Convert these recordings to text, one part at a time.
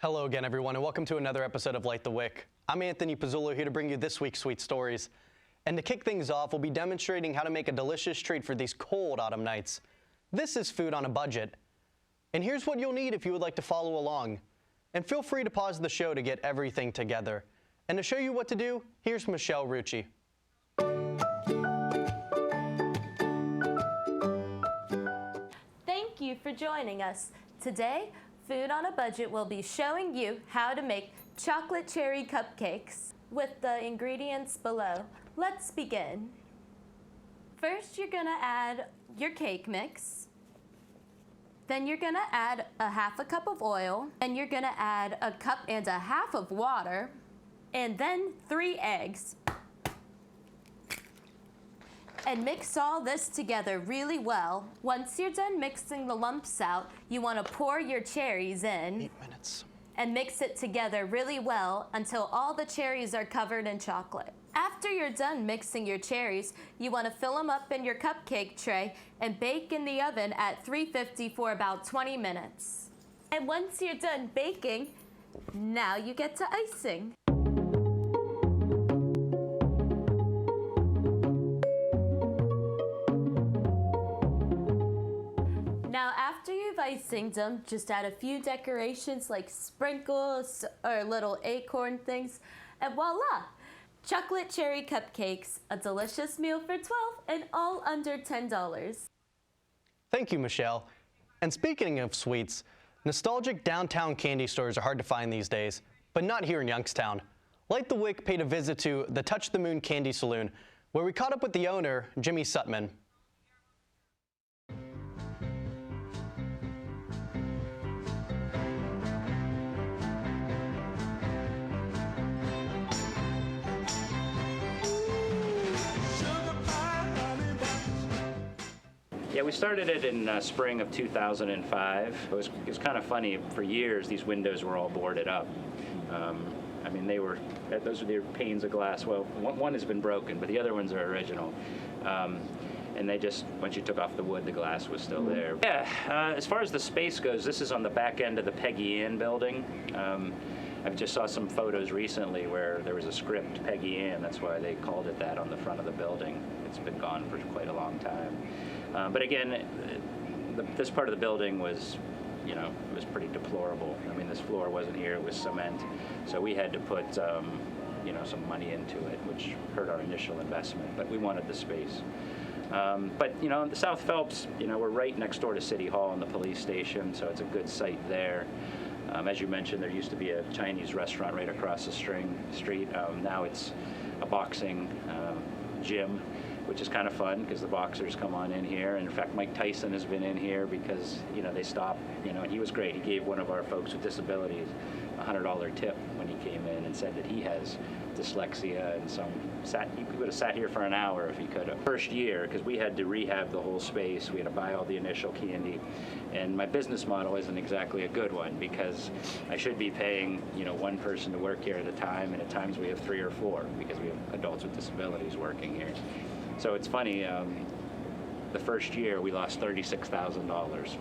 Hello again, everyone, and welcome to another episode of Light the Wick. I'm Anthony Pizzullo, here to bring you this week's sweet stories. And to kick things off, we'll be demonstrating how to make a delicious treat for these cold autumn nights. This is food on a budget. And here's what you'll need if you would like to follow along. And feel free to pause the show to get everything together. And to show you what to do, here's Michelle Rucci. Thank you for joining us. Today, Food on a Budget will be showing you how to make chocolate cherry cupcakes with the ingredients below. Let's begin. First, you're gonna add your cake mix. Then you're gonna add a half a cup of oil, and you're gonna add a cup and a half of water, and then 3 eggs. And mix all this together really well. Once you're done mixing the lumps out, you want to pour your cherries in. 8 minutes. And mix it together really well until all the cherries are covered in chocolate. After you're done mixing your cherries, you want to fill them up in your cupcake tray and bake in the oven at 350 for about 20 minutes. And once you're done baking, now you get to icing. Now, after you've iced them, just add a few decorations like sprinkles or little acorn things, and voila! Chocolate cherry cupcakes, a delicious meal for 12 and all under $10. Thank you, Michelle. And speaking of sweets, nostalgic downtown candy stores are hard to find these days, but not here in Youngstown. Light the Wick paid a visit to the Touch the Moon Candy Saloon, where we caught up with the owner, Jimmy Sutman. Yeah, we started it in spring of 2005. It was kind of funny. For years, these windows were all boarded up. I mean, those are the panes of glass. Well, one has been broken, but the other ones are original. And they just, once you took off the wood, the glass was still there. Yeah, as far as the space goes, this is on the back end of the Peggy Ann building. I just saw some photos recently where there was a script, Peggy Ann. That's why they called it that on the front of the building. It's been gone for quite a long time. But again, this part of the building was, it was pretty deplorable. I mean, this floor wasn't here, it was cement. So we had to put, some money into it, which hurt our initial investment, but we wanted the space. But, the South Phelps, we're right next door to City Hall and the police station, so it's a good site there. As you mentioned, there used to be a Chinese restaurant right across the street. Now it's a boxing gym, which is kind of fun because the boxers come on in here. And in fact, Mike Tyson has been in here because, they stopped, and he was great. He gave one of our folks with disabilities a $100 tip when he came in and said that he has dyslexia and he would have sat here for an hour if he could have. First year, because we had to rehab the whole space, we had to buy all the initial candy. And my business model isn't exactly a good one because I should be paying, one person to work here at a time, and at times we have 3 or 4 because we have adults with disabilities working here. So it's funny, the first year we lost $36,000.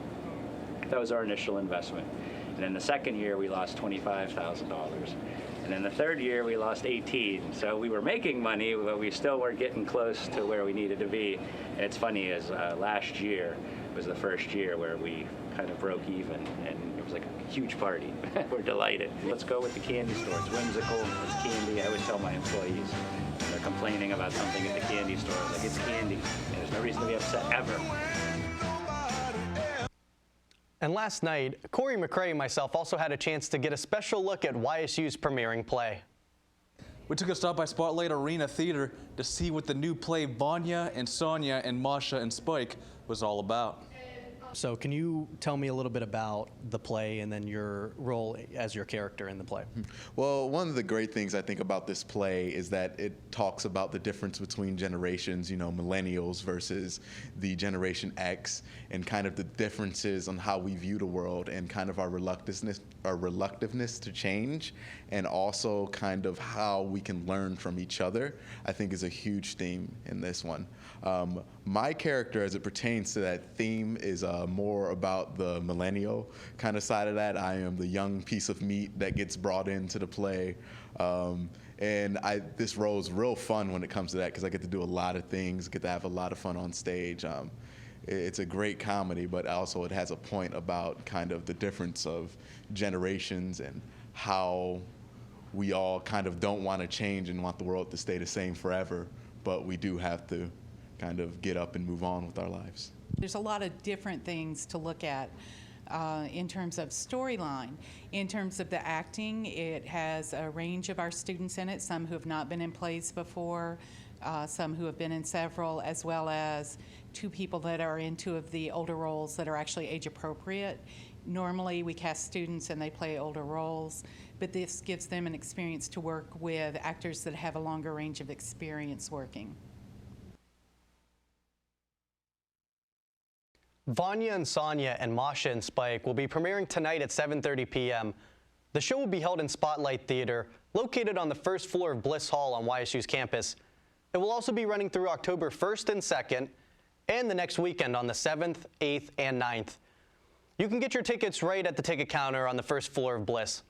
That was our initial investment. And then the second year we lost $25,000. And then the third year we lost 18. So we were making money, but we still weren't getting close to where we needed to be. And it's funny, as last year was the first year where we kind of broke even, and it was like a huge party. We're delighted. Let's go with the candy store. It's whimsical, it's candy. I always tell my employees, when they're complaining about something at the candy store, I was like, it's candy, and there's no reason to be upset ever. And last night, Corey McRae and myself also had a chance to get a special look at YSU's premiering play. We took a stop by Spotlight Arena Theater to see what the new play Vanya and Sonia and Masha and Spike was all about. So can you tell me a little bit about the play and then your role as your character in the play? Well, one of the great things I think about this play is that it talks about the difference between generations, millennials versus the Generation X, and kind of the differences on how we view the world and kind of our reluctativeness to change, and also kind of how we can learn from each other, I think is a huge theme in this one. My character, as it pertains to that theme, is more about the millennial kind of side of that. I am the young piece of meat that gets brought into the play. And this role is real fun when it comes to that because I get to do a lot of things, get to have a lot of fun on stage. It's a great comedy, but also it has a point about kind of the difference of generations and how we all kind of don't want to change and want the world to stay the same forever, but we do have to kind of get up and move on with our lives. There's a lot of different things to look at in terms of storyline. In terms of the acting, it has a range of our students in it, some who have not been in plays before, some who have been in several, as well as 2 people that are in 2 of the older roles that are actually age appropriate. Normally we cast students and they play older roles, but this gives them an experience to work with actors that have a longer range of experience working. Vanya and Sonia and Masha and Spike will be premiering tonight at 7:30 p.m. The show will be held in Spotlight Theater, located on the 1st floor of Bliss Hall on YSU's campus. It will also be running through October 1st and 2nd, and the next weekend on the 7th, 8th, and 9th. You can get your tickets right at the ticket counter on the 1st floor of Bliss.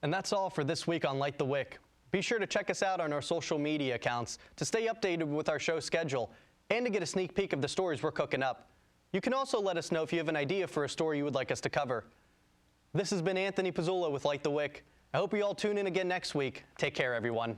And that's all for this week on Light the Wick. Be sure to check us out on our social media accounts to stay updated with our show schedule and to get a sneak peek of the stories we're cooking up. You can also let us know if you have an idea for a story you would like us to cover. This has been Anthony Pizzullo with Light the Wick. I hope you all tune in again next week. Take care, everyone.